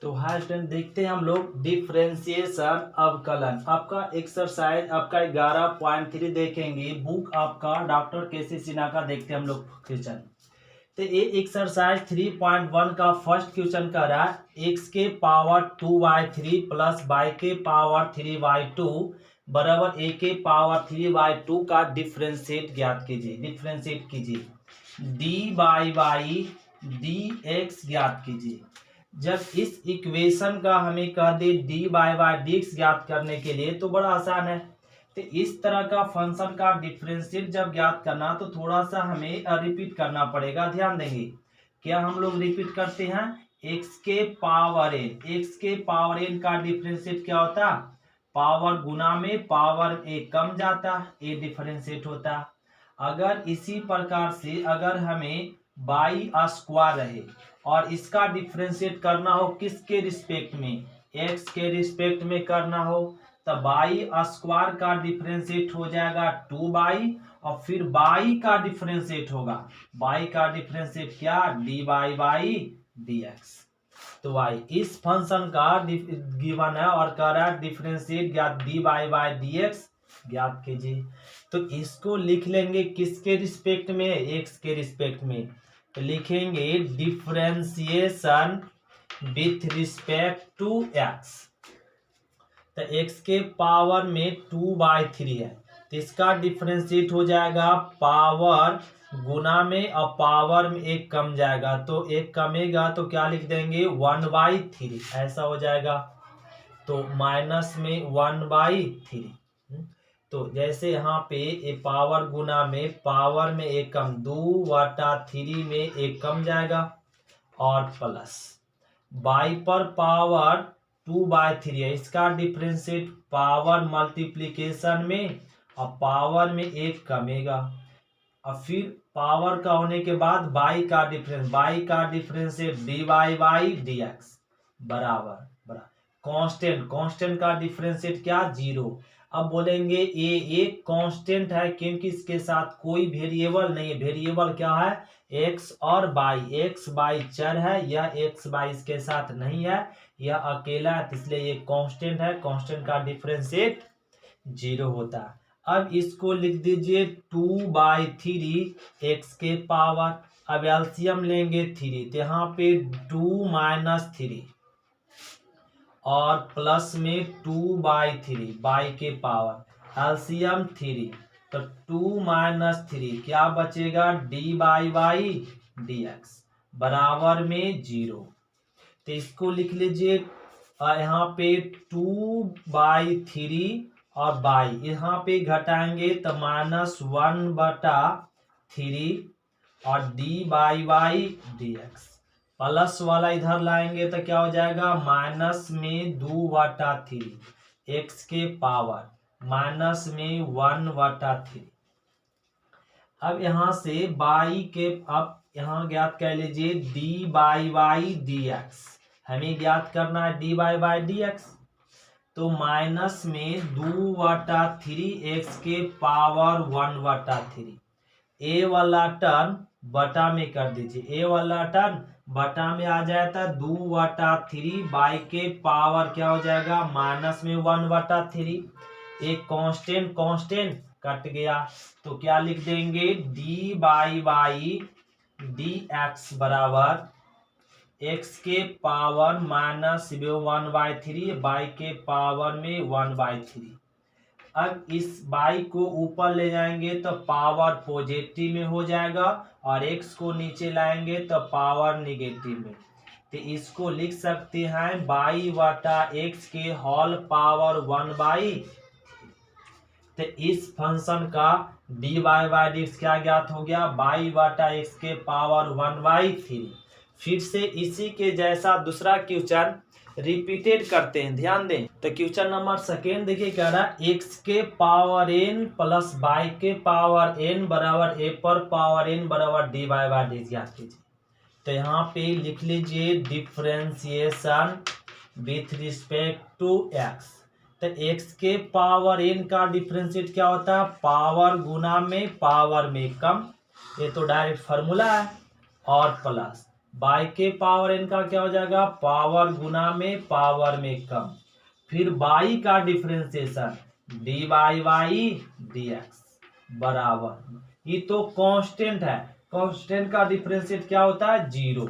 तो hi student, देखते हैं हम लोग डिफरेंशिएशन अवकलन। आपका एक्सरसाइज आपका 11.3 देखेंगे। बुक आपका डॉक्टर केसी सिन्हा का देखते हैं हम लोग क्वेश्चन। तो ये एक्सरसाइज 3.1 का फर्स्ट क्वेश्चन कर रहा है x के पावर 2/3 प्लस y के पावर 3/2 बराबर a के पावर 3/2 का डिफरेंशिएट ज्ञात कीजिए। डिफरेंशिएट कीजिए dy बाई dx ज्ञात कीजिए। जब इस इक्वेशन का हमें कह दे dy बाई dx ज्ञात करने के लिए तो बड़ा आसान है। तो इस तरह का फंक्शन का डिफरेंशिएट जब ज्ञात करना तो थोड़ा सा हमें रिपीट करना पड़ेगा। ध्यान देंगे क्या हम लोग रिपीट करते हैं x के पावर n का डिफरेंशिएट क्या होता, पावर गुना में पावर a कम जाता, a डिफरेंशिएट होता। अगर इसी प्रकार से अगर हमें बाई स्क्वायर रहे और इसका डिफरेंशिएट करना हो किसके रिस्पेक्ट में, x के रिस्पेक्ट में करना हो, तो बाई स्क्वायर का डिफरेंशिएट हो जाएगा 2 और फिर बाई का डिफरेंशिएट होगा, बाई का डिफरेंशिएट क्या dy बाई dx। तो भाई इस फंक्शन का गिवन है और कह रहा है डिफरेंशिएट ज्ञात dy बाई dx ज्ञात कीजिए। तो इसको लिख लेंगे किसके रिस्पेक्ट में, x के रिस्पेक्ट में। तो लिखेंगे differentiation with respect to x। तो x के पावर में 2/3 है तो इसका डिफरेंशिएट हो जाएगा पावर गुना में और पावर में एक कम जाएगा, तो एक कमेगा तो क्या लिख देंगे 1/3 ऐसा हो जाएगा। तो माइनस में 1/3। तो जैसे यहाँ पे ए पावर गुना में पावर में एक कम 2/3 में एक कम जाएगा और प्लस बाई पर पावर 2/3 है, इसका डिफरेंशिएट पावर मल्टीप्लिकेशन में और पावर में एक कमेगा और फिर पावर का होने के बाद बाई का डिफरेंशिएट dy बाई dx बराबर कांस्टेंट का डिफरेंशिएट क्या 0। अब बोलेंगे ये एक कांस्टेंट है क्योंकि इसके साथ कोई वेरिएबल नहीं है। वेरिएबल क्या है x और y, x y चर है, यह x y इसके साथ नहीं है, यह अकेला है, इसलिए ये कांस्टेंट है। कांस्टेंट का डिफरेंशिएट 0 होता है। अब इसको लिख दीजिए 2/3 x के पावर, अब एलसीएम लेंगे 3 तो यहाँ पे 2 - 3 और प्लस में 2/3 बाई के पावर एलसीएम 3 तो 2 - 3 क्या बचेगा dy बाई dx बराबर में 0। तो इसको लिख लीजिए यहाँ पे 2/3 और बाई यहाँ पे घटाएंगे तो -1/3 और dy बाई dx प्लस वाला इधर लाएंगे तो क्या हो जाएगा माइनस में 2/3 x के पावर माइनस में 1/3। अब यहाँ से बाई के अब यहाँ ज्ञात कर लीजिए dy बाई dx, हमें ज्ञात करना है dy बाई dx। तो माइनस में 2/3 x के पावर 1/3, ए वाला टर्म बटा में कर दीजिए, ए वाला टर्म बटा में आ जाता 2/3 बाई के पावर क्या हो जाएगा माइनस में 1/3। एक कांस्टेंट कट गया तो क्या लिख देंगे dy बाई dx बराबर x के पावर माइनस 1/3 बाई के पावर में 1/3। अब इस बाई को ऊपर ले जाएंगे तो पावर पॉजिटिव में हो जाएगा और x को नीचे लाएंगे तो पावर निगेटिव में। तो इसको लिख सकते हैं बाई बटा x के होल पावर 1/। तो इस फंक्शन का dy बाई dx क्या ज्ञात हो गया बाई बटा x के पावर 1/3। फिर से इसी के जैसा दूसरा क्वेश्चन रिपीटेड करते हैं, ध्यान दें। तो क्वेश्चन नंबर सेकेंड देखिए क्या रहा है x के पावर n प्लस y के पावर n बराबर a पर पावर n बराबर dy बाई dx ज्ञात कीजिए। तो यहाँ पे लिख लीजिए differentiation with respect to x। तो x के पावर n का डिफरेंशिएट क्या होता है पावर गुना में पावर में कम, ये तो डायरेक्ट फार्मूला है, और प्लस बाई के पावर एन का क्या हो जाएगा, पावर गुना में पावर में कम, फिर बाई का differentiation d by y d x बराबर, ये तो कांस्टेंट है, कांस्टेंट का डिफरेंशिएट क्या होता है, 0।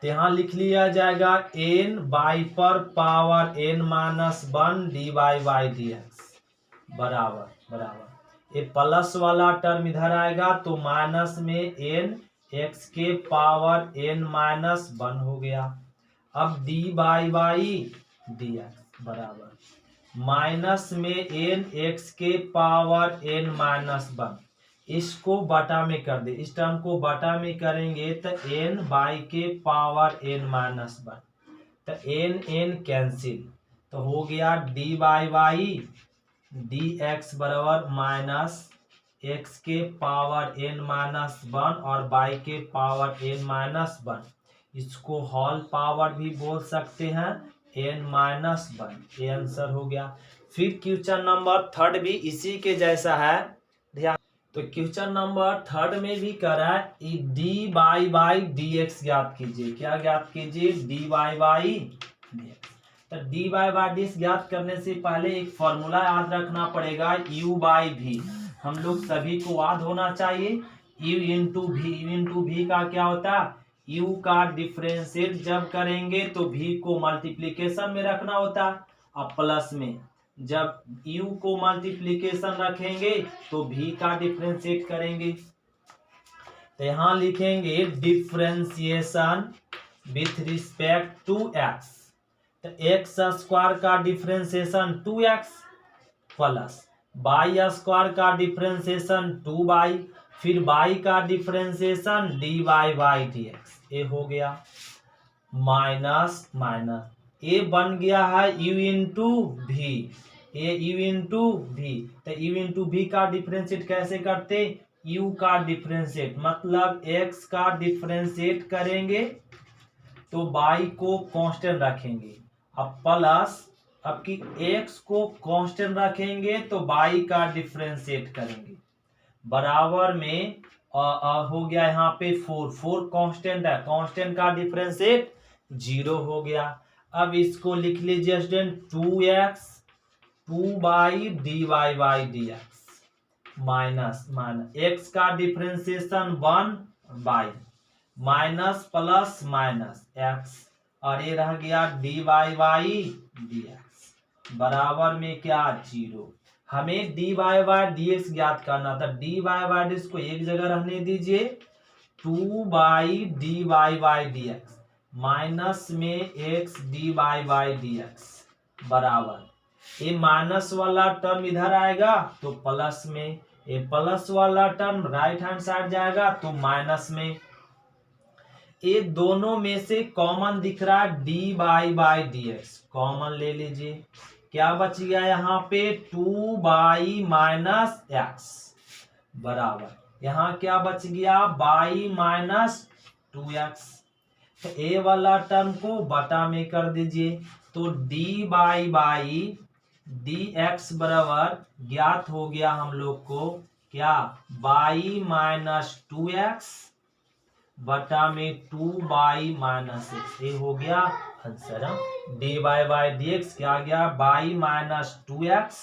तो यहाँ लिख लिया जाएगा एन बाई पर power n minus 1 d by y d x बराबर बराबर, ये प्लस वाला टर्म इधर आएगा तो माइनस में एन एक्स के पावर एन माइनस 1 हो गया। अब d by y d x बराबर माइनस में एन एक्स के पावर एन माइनस 1, इसको बटा में कर दे, इस टर्म को बटा में करेंगे तो एन बाई के पावर एन माइनस 1, तो एन एन कैंसिल, तो हो गया d by y d x बराबर माइनस एक्स के पावर एन माइनस 1 और बाई के पावर एन माइनस 1, इसको होल पावर भी बोल सकते हैं एन माइनस 1, ये आंसर हो गया। फिर क्वेश्चन नंबर 3 भी इसी के जैसा है, ध्यान। तो क्वेश्चन नंबर 3 में भी करा है D by by D x ज्ञात कीजिए, क्या ज्ञात कीजिए, D by by D x. तो D by by D x ज्ञात करने से पहले एक फॉर्मूला याद रखना पड़ेगा, यू बाई भी, हम लोग सभी को याद होना चाहिए, you into v, u into भी का क्या होता है, यू का डिफरेंशिएट जब करेंगे तो भी को मल्टीप्लीकेशन में रखना होता है, और प्लस में जब u को मल्टीप्लीकेशन रखेंगे तो v का डिफरेंशिएट करेंगे। तो यहां लिखेंगे differentiation with respect to x, तो एक्स स्क्वायर का differentiation 2x plus y square का डिफरेंशिएशन 2y, फिर बाई का differentiation d by y d x, ये हो गया माइनस माइनस, ये बन गया है u इंटू भी, ये u इंटू भी, तो u इंटू भी का डिफरेंशिएट कैसे करते, u का डिफरेंशिएट मतलब x का डिफरेंशिएट करेंगे तो y को कांस्टेंट रखेंगे, अब प्लस अब कि x को कांस्टेंट रखेंगे तो y का डिफरेंशिएट करेंगे, बराबर में हो गया यहाँ पे 4 कांस्टेंट है, कांस्टेंट का डिफरेंशिएट 0 हो गया। अब इसको लिख लीजिए student 2x 2 by D Y by D X minus minus X का differentiation 1 by minus plus minus X, और ये रह गया D Y by D x बराबर में क्या 0। हमें D Y by D x ज्ञात करना था, D Y by D X को एक जगह रहने दीजिए, 2 by D Y by D X minus में X D by by D x बराबर, ये माइनस वाला टर्म इधर आएगा तो प्लस में, ये प्लस वाला टर्म राइट हैंड साइड जाएगा तो माइनस में, ये दोनों में से कॉमन दिख रहा है D by by D x, common ले लीजिए, क्या बच गया यहाँ पे 2 बाई माइनस एक्स बराबर, यहाँ क्या बच गया बाई माइनस 2x, तो ए वाला टर्म को बटा में कर दीजिए, तो D by by D x बराबर ज्ञात हो गया हम लोग को क्या, बाई माइनस 2x बटा में 2 बाई माइनस एक्स, ये हो गया answer. D by by D x क्या आ गया, by minus 2x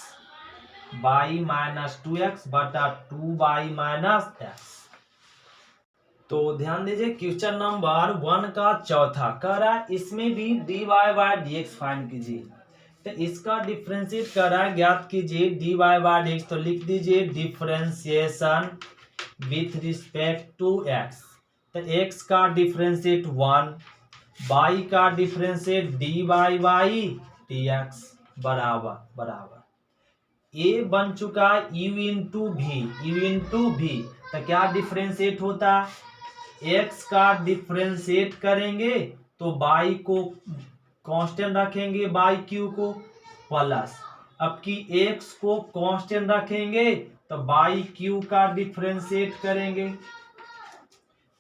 by minus 2x बटा 2 बाई माइनस एक्स। तो ध्यान दीजिए क्वेश्चन नंबर 1 का चौथा कर रहा है, इसमें भी d Y by D x find कीजिए, तो इसका डिफरेंशिएट कर रहा है, ज्ञात कीजिए d Y by D x, तो लिख दीजिए differentiation with respect to x, तो एक्स का डिफरेंशिएट 1, बाई का differentiate d by by D x बराबर बराबर, ए बन चुका u into v, u into v, तो क्या डिफरेंशिएट होता है, एक्स का डिफरेंशिएट करेंगे तो बाई को कांस्टेंट रखेंगे, बाई क्यू को प्लस, अब की एक्स को कांस्टेंट रखेंगे तो बाई क्यू का डिफरेंशिएट करेंगे,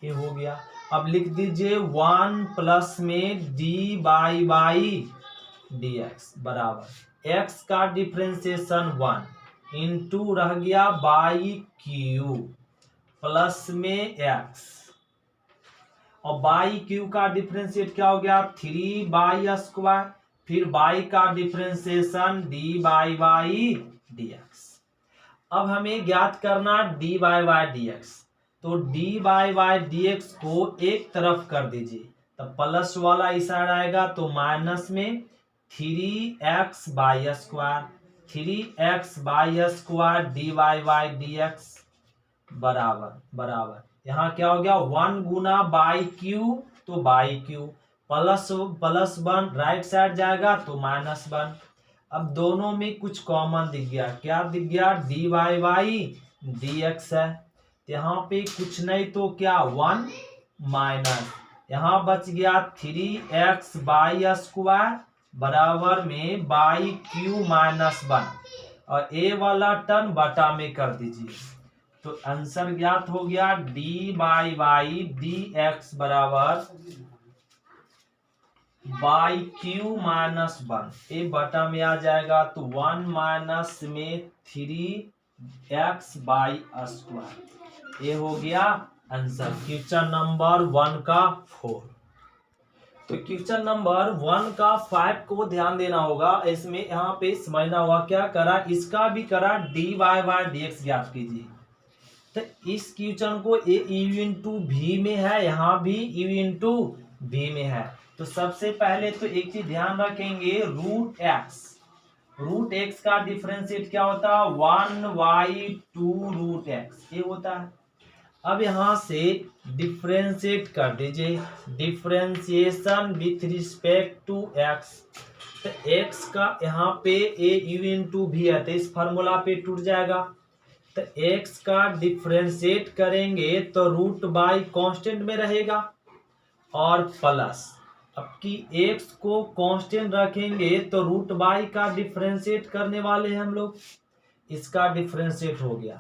ये हो गया। अब लिख दीजिए 1 प्लस में D by by D x बराबर एक्स का डिफरेंशिएशन 1 इंटू रह गया बाई क्यू प्लस में एक्स, और बाई क्यू का डिफरेंशिएट क्या हो गया 3/² फिर बाई का डिफरेंशिएशन dy/बाई dx। अब हमें ज्ञात करना dy/dx, तो dy/dx को एक तरफ कर दीजिए, तो प्लस वाला इस साइड आएगा तो माइनस में 3x/² 3x/² dy/dx बराबर यहाँ क्या हो गया 1 गुना बाई क्यू, तो by cube plus 1 right side जाएगा तो -1। अब दोनों में कुछ कॉमन दिख गया, क्या दिख गया dy/dx है, यहाँ पे कुछ नहीं तो क्या 1 माइनस, यहाँ बच गया 3x/² बराबर में बाई क्यू -1 और ए वाला टर्म बटा में कर दीजिए, तो आंसर ज्ञात हो गया dy/dx बराबर बाई क्यू -1, ए बटा में आ जाएगा तो 1 माइनस में 3x/², ये हो गया आंसर क्वेश्चन नंबर 1 का 4। तो क्वेश्चन नंबर 1 का 5 को ध्यान देना होगा, इसमें यहाँ पे समझना होगा क्या करा, इसका भी करा dy/dx ज्ञात कीजिए। तो इस क्वेश्चन को ए u/v में है, यहाँ भी u/v में है, तो सबसे पहले तो एक चीज ध्यान रखेंगे रूट एक्स का डिफरेंशिएट क्या होता है 1/2√x ये होता है। अब यहां से डिफरेंशिएट कर दीजिए, differentiation with respect to x, तो x का यहाँ पे ए u/v है तो इस फार्मूला पे टूट जाएगा, तो x का डिफरेंशिएट करेंगे तो रूट बाई कांस्टेंट में रहेगा और प्लस, अब की x को कांस्टेंट रखेंगे तो रूट बाई का डिफरेंशिएट करने वाले हैं हम लोग, इसका डिफरेंशिएट हो गया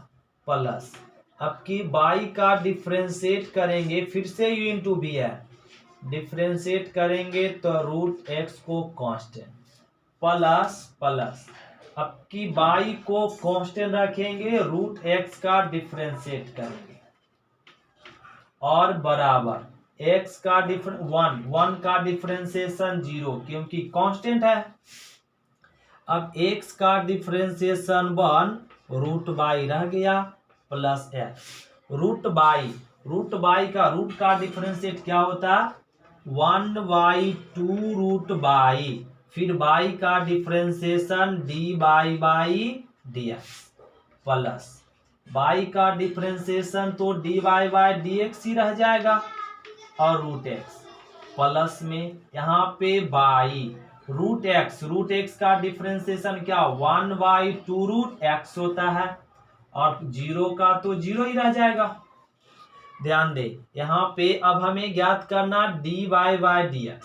प्लस, अब की बाई का डिफरेंशिएट करेंगे फिर से u/v है, डिफरेंशिएट करेंगे तो रूट x को कांस्टेंट प्लस, अब की बाई को कांस्टेंट रखेंगे रूट x का डिफरेंशिएट करेंगे और बराबर x का 1 का डिफरेंशिएशन 0 क्योंकि कांस्टेंट है। अब x का डिफरेंशिएशन 1 रूट बाई रह गया प्लस x, रूट बाई का डिफरेंशिएट क्या होता है 1/2√y, फिर बाई का डिफरेंशिएशन dy/dx प्लस बाई का डिफरेंशिएशन तो dy/dx ही रह जाएगा और रूट x प्लस में यहाँ पे बाई रूट x का डिफरेंशिएशन क्या 1/2√x होता है और 0 का तो 0 ही रह जाएगा। ध्यान दे यहाँ पे अब हमें ज्ञात करना dy/dx,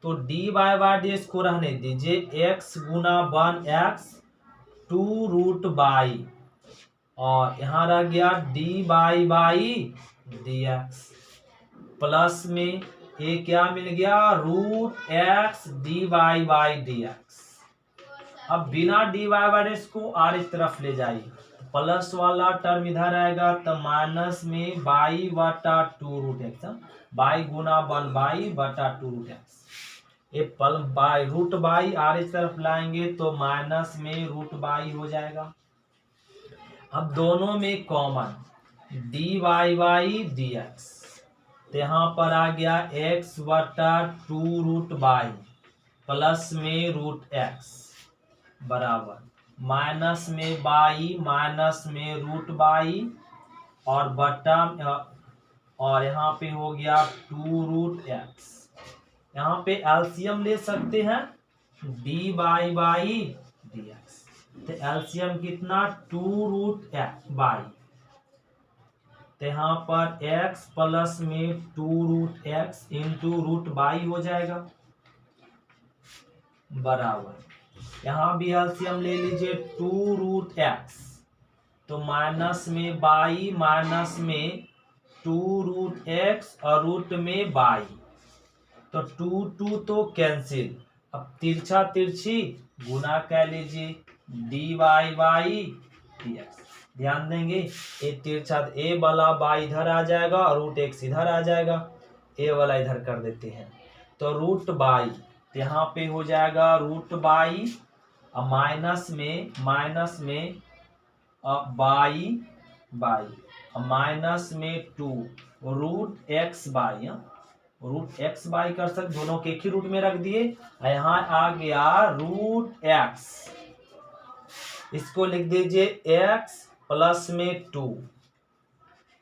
तो dy/dx को रहने दीजिए x गुना 1x 2√y और यहाँ रह गया dy/dx प्लस में ये क्या मिल गया √x dy/dx। अब बिना dy/dx को r इस तरफ ले जाइए, प्लस वाला टर्म इधर आएगा तो माइनस में बाई/2√x, बाई गुना 1/2√x, ये बाई रूट बाई आर इस तरफ लाएंगे तो माइनस में रूट बाई हो जाएगा। अब दोनों में कॉमन dy/dx, तो यहाँ पर आ गया x/2√y प्लस में √x बराबर माइनस में बाई माइनस में √y और बटा और यहाँ पे हो गया 2√x, यहाँ पे एलसीएम ले सकते हैं dy/dx, तो एलसीएम कितना 2√y, तो यहाँ पर x प्लस में 2√x इंटू √y हो जाएगा बराबर, यहाँ भी एलसीएम ले लीजिए 2√x, तो माइनस में बाई माइनस में 2√x और रूट में बाई, तो 2 तो कैंसिल, अब तिरछा तिरछी गुना कर लीजिए dy/dx। ध्यान देंगे ए तिरछा ए वाला बाई इधर आ जाएगा और √x इधर आ जाएगा, ए वाला इधर कर देते हैं। तो रूट बाई, यहाँ पे हो जाएगा रूट बाई, माइनस में बाई माइनस में 2 root x y, root x y कर सकते, दोनों के एक ही रूट में रख दिए। यहाँ आ गया रूट एक्स, इसको लिख दीजिए एक्स प्लस में 2,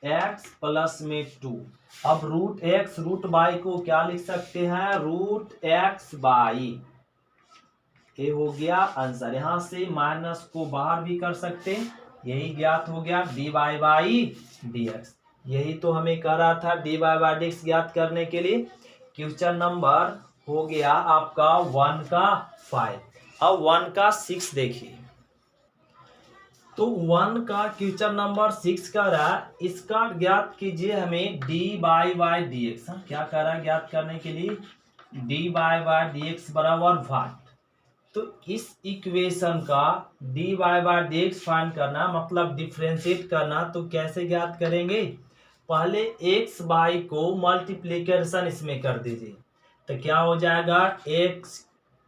एक्स प्लस में 2। अब रूट एक्स रूट बाई को क्या लिख सकते हैं, रूट एक्स बाई। ये हो गया आंसर। यहां से माइनस को बाहर भी कर सकते, यही ज्ञात हो गया D Y by D x. यही तो हमें कह रहा था D Y by D x ज्ञात करने के लिए। क्वेश्चन नंबर हो गया आपका 1 का 5। अब 1 का 6 देखिए। तो 1 का क्वेश्चन नंबर 6 का रहा, इसका ज्ञात कीजिए हमें d by by D x. क्या कर रहा है ज्ञात करने के लिए, d by by D x बराबर 1। तो इस इक्वेशन का d Y by D x find करना, मतलब डिफ्रेंशिएट करना, तो कैसे ज्ञात करेंगे, पहले एक्स बाई को मल्टीप्लीकेशन इसमें कर दीजिए। तो क्या हो जाएगा, एक्स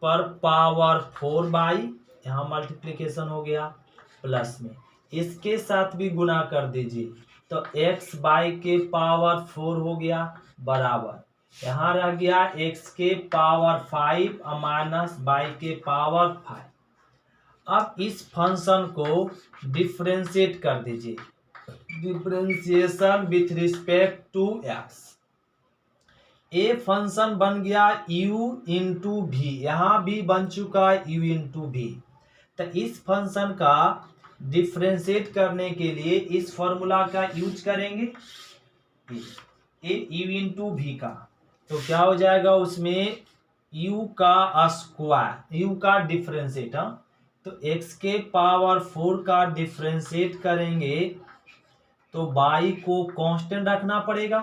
पर पावर 4 बाई, यहाँ मल्टीप्लीकेशन हो गया, प्लस में इसके साथ भी गुना कर दीजिए, तो एक्स बाई के पावर 4 हो गया, बराबर यहाँ रह गया x के पावर 5 माइनस बाई के पावर 5। अब इस फंक्शन को डिफरेंशिएट कर दीजिए, differentiation with respect to x। ए फंक्शन बन गया u इंटू भी, यहाँ भी बन चुका है u इंटू भी। तो इस फंक्शन का डिफरेंशिएट करने के लिए इस फॉर्मूला का यूज करेंगे, ए u इंटू भी का। तो क्या हो जाएगा उसमें u का स्क्वायर, u का डिफरेंशिएट, तो x के पावर 4 का डिफरेंशिएट करेंगे तो बाई को कांस्टेंट रखना पड़ेगा,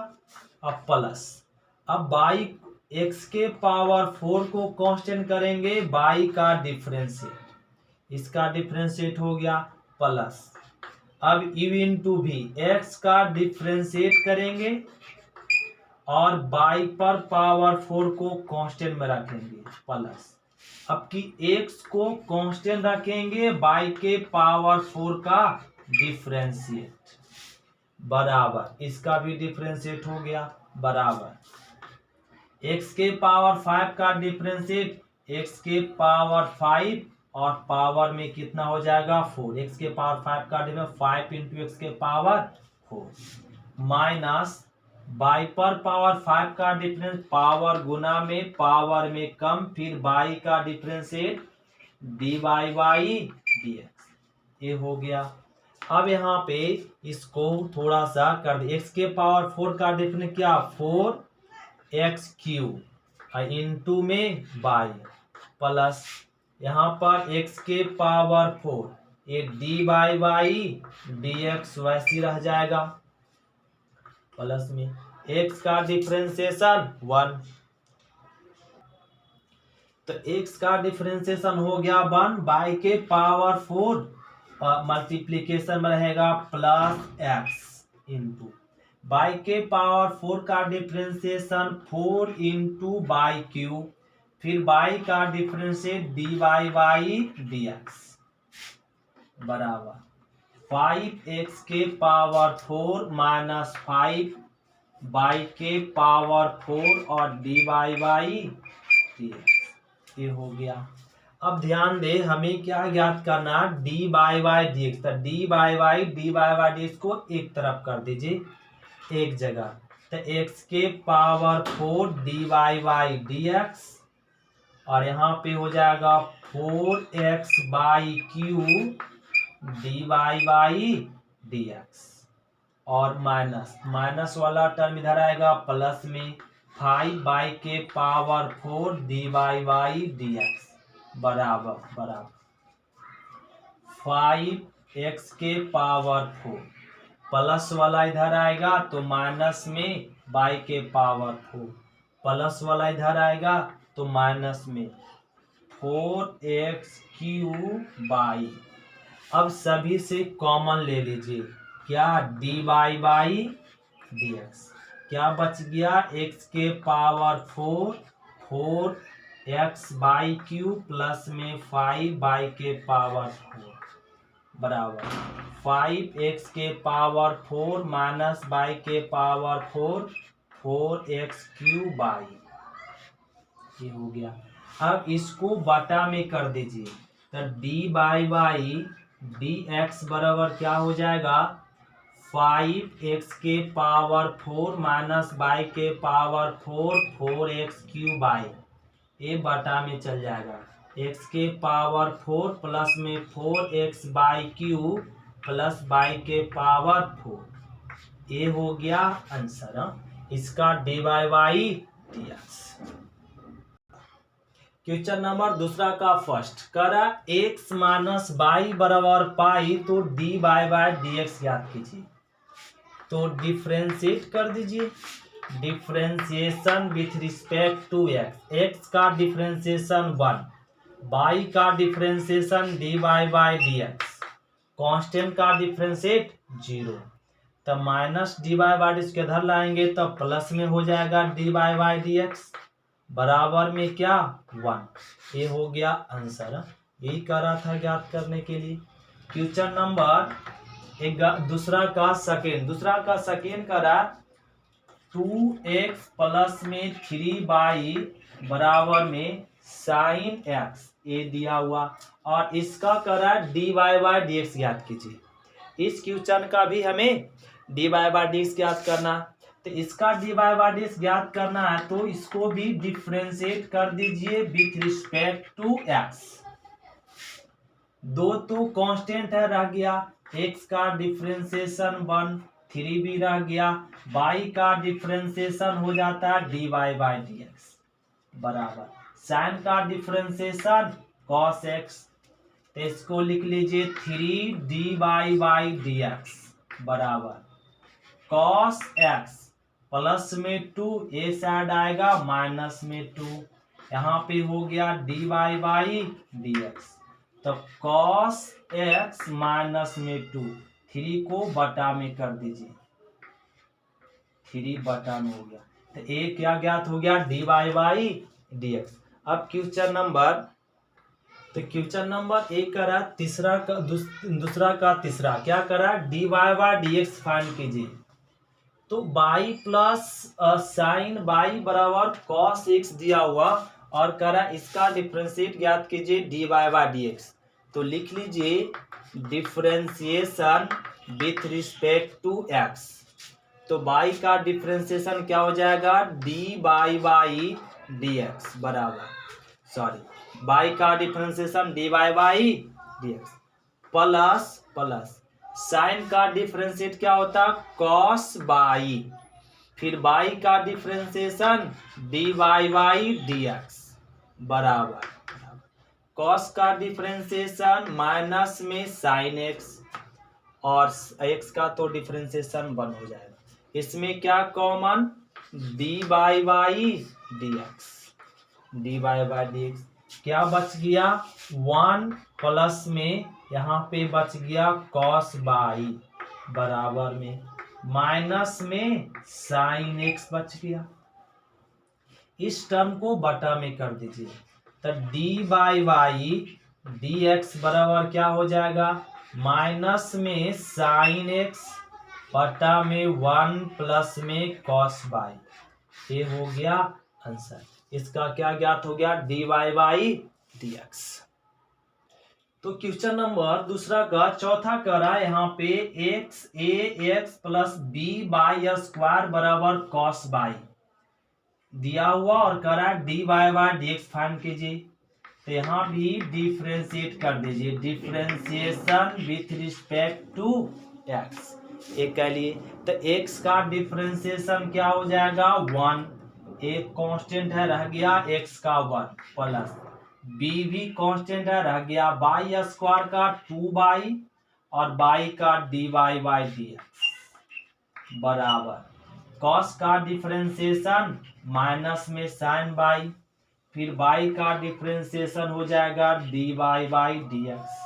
अब प्लस, अब बाई x के पावर 4 को कांस्टेंट करेंगे, बाई का डिफरेंशिएट, इसका डिफरेंशिएट हो गया प्लस। अब u इंटू भी, x का डिफरेंशिएट करेंगे और बाई पर पावर 4 को कांस्टेंट में रखेंगे, प्लस। अब की x को कांस्टेंट रखेंगे, बाई के पावर 4 का डिफरेंशिएट, बराबर इसका भी डिफरेंशिएट हो गया, बराबर x के पावर 5 का डिफरेंशिएट, x के पावर 5 और पावर में कितना हो जाएगा 4, x के पावर 5 का डिफरेंस 5 इंटू एक्स के पावर 4 माइनस बाई पर पावर 5 का डिफरेंस, पावर गुना में पावर में कम, फिर बाई का differentiate d Y by D x, ये हो गया। अब यहाँ पे इसको थोड़ा सा कर दे, एक्स के पावर 4 का डिफरेंस क्या 4x³ इंटू में बाई, प्लस यहाँ पर x के पावर 4, ये d Y by D x वैसी रह जाएगा, प्लस में x का डिफरेंशिएशन 1, तो x का डिफरेंशिएशन हो गया 1, बाई के पावर 4 मल्टीप्लीकेशन में रहेगा प्लस x इंटू बाई के पावर 4 का डिफरेंशिएशन 4 इंटू बाई क्यूब, फिर बाई का differentiate d Y by D x, बराबर 5x के पावर 4 माइनस 5 बाई के पावर 4 और d Y by D x, ये हो गया। अब ध्यान दे, हमें क्या ज्ञात करना, D by by D x, तो D by by D X को एक तरफ कर दीजिए एक जगह, तो x के power 4 d Y by D x, और यहाँ पे हो जाएगा 4x y cube d Y by D x, और माइनस वाला टर्म इधर आएगा प्लस में 5 बाई के power 4 d Y by D x, बराबर 5x के पावर 4, प्लस वाला इधर आएगा तो माइनस में बाई के पावर 4, प्लस वाला इधर आएगा तो माइनस में 4x³ बाई, अब सभी से कॉमन ले लीजिए, क्या d Y by D x, क्या बच गया, एक्स के power 4 x y cube plus में 5 बाई के पावर 4 बराबर 5 एक्स के पावर 4 माइनस बाई के पावर 4 एक्स क्यू बाई, ये हो गया। अब इसको बटा में कर दीजिए, तो डी बाई डी एक्स बराबर क्या हो जाएगा, 5 एक्स के पावर 4 माइनस बाई के पावर 4 एक्स क्यू बाई, ये बटा में चल जाएगा, एक्स के पावर 4 प्लस में 4 x y cube plus by के पावर 4, ये हो गया आंसर इसका D by D x. Question number दूसरा का फर्स्ट करा एक्स माइनस बाई बराबर पाई, तो डी बाई डी एक्स ज्ञात कीजिए। तो डिफ्रेंशिएट कर दीजिए, differentiation with respect to x, x का डिफ्रेंशिएशन 1, बाई का differentiation d by D x, constant का डिफ्रेंशिएट 0, तब माइनस डी बाई डी इसके इधर लाएंगे तब प्लस में हो जाएगा डी बाई डी एक्स बराबर में क्या 1, ये हो गया आंसर। यही कर रहा था ज्ञात करने के लिए। क्वेश्चन नंबर दूसरा का सेकेंड करा 2x प्लस में 3 बाई बराबर में साइन एक्स, ये दिया हुआ, और इसका करा डी बाई डी एक्स ज्ञात कीजिए। इस क्वेश्चन का भी हमें डी बाई डी एक्स ज्ञात करना, तो इसका डी बाई डी एक्स ज्ञात करना है, तो इसको भी डिफ्रेंशिएट कर दीजिए विथ रिस्पेक्ट टू एक्स। दो तो कांस्टेंट है रह गया, एक्स का डिफ्रेंशिएशन 1, 3 भी रह गया, बाई का डिफ्रेंशिएशन हो जाता है डी बाई डी एक्स बराबर साइन का डिफ्रेंशिएशन कॉस एक्स, तो इसको लिख लीजिए 3 डी बाई डी एक्स बराबर कॉस एक्स प्लस में 2, ए साइड आएगा माइनस में 2, यहाँ पे हो गया डी बाई डी एक्स, तो कॉस एक्स माइनस में 2, 3 को बटा में कर दीजिए, 3 बटा में हो गया, तो ए क्या ज्ञात हो गया डी बाई डी एक्स। अब क्वेश्चन नंबर एक करा दूसरा का तीसरा क्या करा d by D x find कीजिए। तो बाई प्लस साइन बाई बराबर कॉस एक्स दिया हुआ, और करा इसका डिफ्रेंशिएट ज्ञात कीजिए डी बाई डी एक्स। तो लिख लीजिए differentiation with respect to x, तो बाई का डिफ्रेंशिएशन क्या हो जाएगा डी बाई डी एक्स बराबर बाई का differentiation d by D x plus sine का डिफ्रेंशिएट क्या होता कॉस बाई, फिर बाई का differentiation d by D x बराबर कॉस का डिफ्रेंशिएशन माइनस में साइन एक्स, और एक्स का तो डिफ्रेंशिएशन 1 हो जाएगा, इसमें क्या common d by D x, D by D x क्या बच गया 1 प्लस में यहाँ पे बच गया कॉस बाई बराबर में माइनस में साइन एक्स बच गया। इस टर्म को बटा में कर दीजिए, तो डी बाई डी एक्स बराबर क्या हो जाएगा माइनस में साइन एक्स बटा में 1 प्लस में कॉस बाई, ये हो गया आंसर। इसका क्या ज्ञात हो गया डी बाई डी एक्स। तो क्वेश्चन नंबर दूसरा का चौथा करा यहाँ पे x plus b y square बराबर कॉस बाई दिया हुआ, और करा d by D x find कीजिए। तो यहाँ भी डिफ्रेंशिएट कर दीजिए, differentiation with respect to x, एक कह लिए, तो एक्स का डिफ्रेंशिएशन क्या हो जाएगा 1, एक कांस्टेंट है रह गया एक्स का 1 प्लस बी भी कांस्टेंट है रह गया बाई स्क्वायर का 2 बाई, और बाई का डी बाई डी एक्स बराबर कॉस का डिफ्रेंशिएशन माइनस में साइन बाई, फिर बाई का डिफ्रेंशिएशन हो जाएगा डी बाई डी एक्स।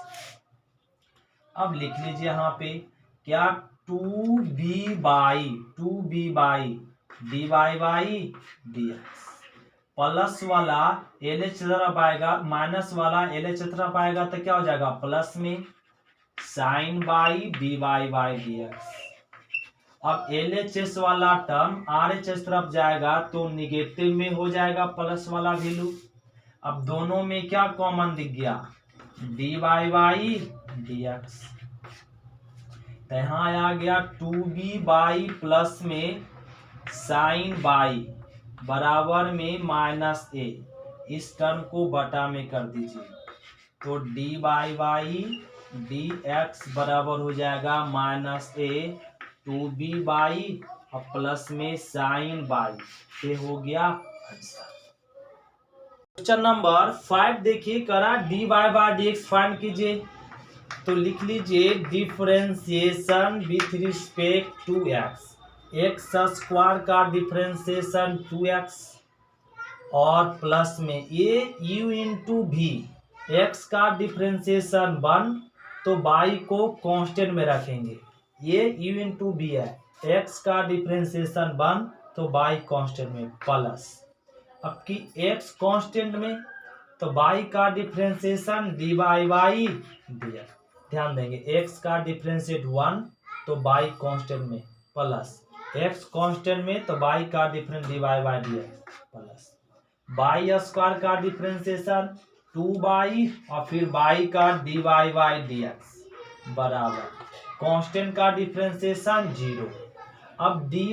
अब लिख लीजिए यहाँ पे क्या 2b y D Y by D x, plus वाला एल एच तरफ आएगा, माइनस वाला एल एच तरफ आएगा तो क्या हो जाएगा प्लस में sine y D Y by D x. अब एल एच एस वाला टर्म आर एच एस तरफ जाएगा तो निगेटिव में हो जाएगा प्लस वाला वैल्यू। अब दोनों में क्या कॉमन दिख गया D Y by D x, तो यहाँ आ गया 2b बाई प्लस में साइन बाई बराबर में माइनस ए, इस टर्म को बटा में कर दीजिए तो D by by D x बराबर हो जाएगा माइनस ए 2b बाई और प्लस में साइन बाई, ये हो गया आंसर। क्वेश्चन नंबर 5 देखिए, करा d Y by D x find कीजिए, तो लिख लीजिए differentiation with respect to x, x square का डिफरेंशिएशन 2x और प्लस में ये u इंटू भी, एक्स का डिफरेंशिएशन 1 तो y को कांस्टेंट में रखेंगे, ये u इंटू भी है, x का डिफरेंशिएशन 1 तो y कांस्टेंट में प्लस, अब की x कांस्टेंट में तो y का differentiation d Y by D x, ध्यान देंगे x का डिफरेंशिएट 1 तो y कांस्टेंट में प्लस, x कांस्टेंट में तो y का difference d Y by D x plus, y square का डिफरेंशिएशन 2y और फिर y का d Y by D x बराबर कांस्टेंट का डिफरेंशिएशन 0। अब डी